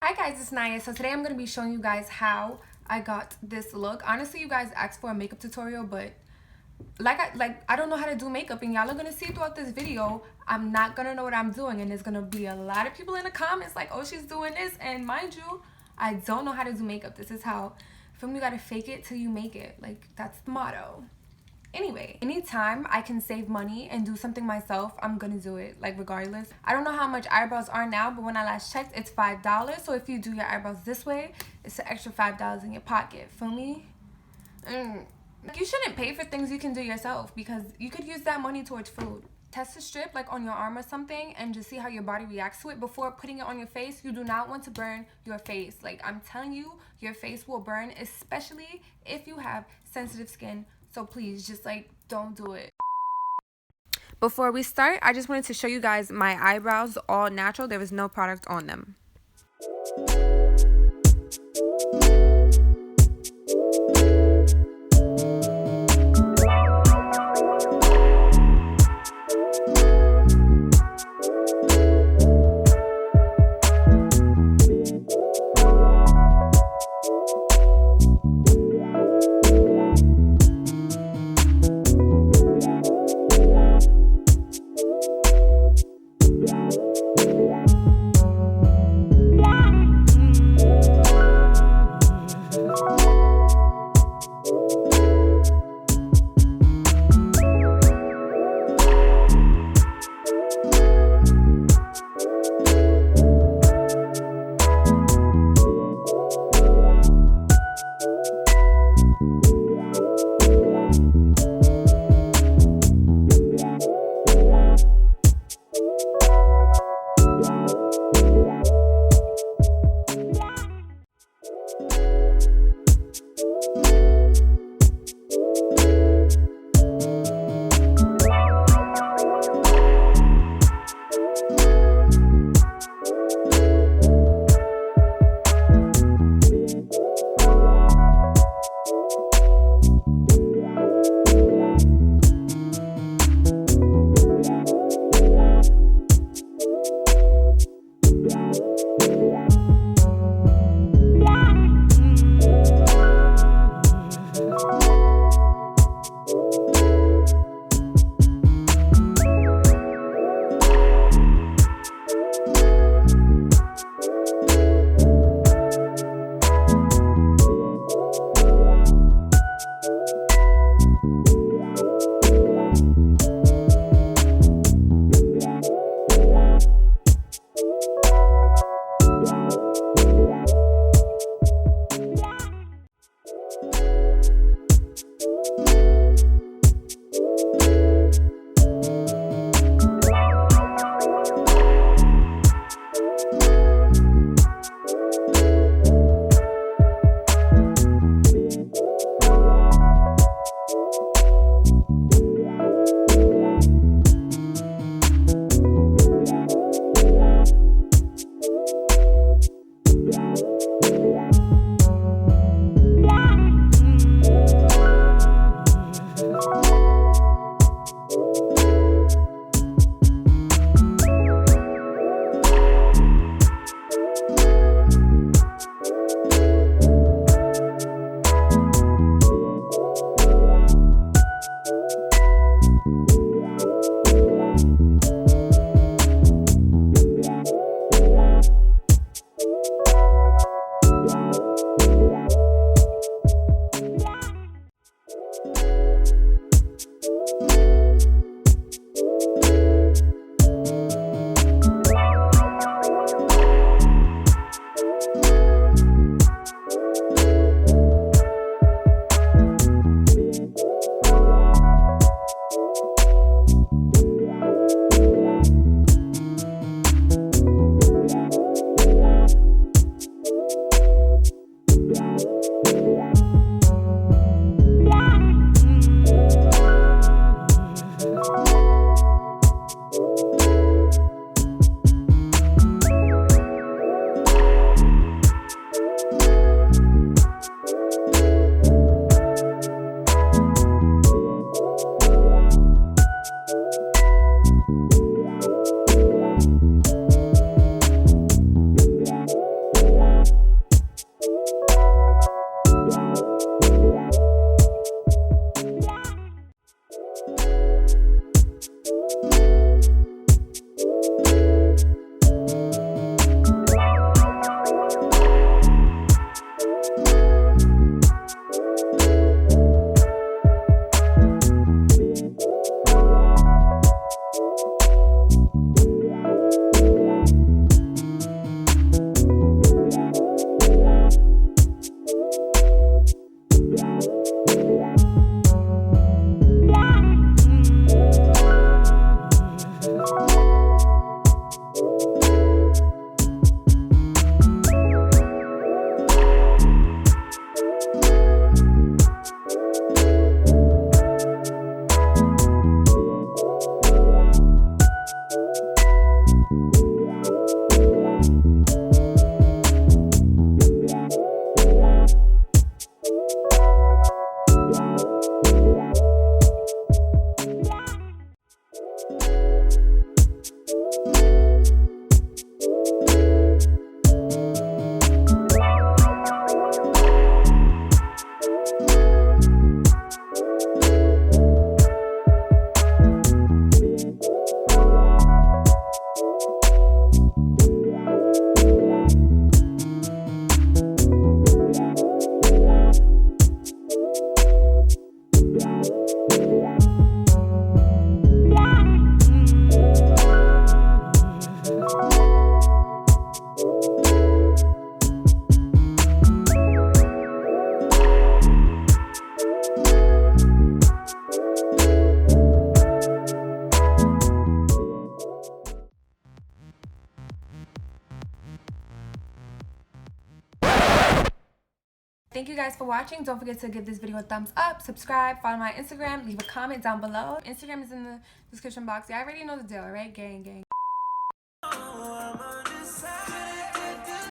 Hi guys, it's Nair. So today I'm going to be showing you guys how I got this look. Honestly, you guys asked for a makeup tutorial, but I don't know how to do makeup, and y'all are going to see throughout this video I'm not going to know what I'm doing, and there's going to be a lot of people in the comments like, oh, she's doing this, and mind you, I don't know how to do makeup. This is how, you got to fake it till you make it. Like, that's the motto. Anyway, anytime I can save money and do something myself, I'm gonna do it, like, regardless. I don't know how much eyebrows are now, but when I last checked, it's $5. So if you do your eyebrows this way, it's an extra $5 in your pocket. Feel me? You shouldn't pay for things you can do yourself, because you could use that money towards food. Test a strip like on your arm or something and just see how your body reacts to it before putting it on your face. You do not want to burn your face. Like, I'm telling you, your face will burn, especially if you have sensitive skin. So please, just, like, don't do it. Before we start, I just wanted to show you guys my eyebrows, all natural. There was no product on them. Thank you guys for watching. Don't forget to give this video a thumbs up, subscribe, follow my Instagram, leave a comment down below. Instagram is in the description box. You already know the deal, right? Gang.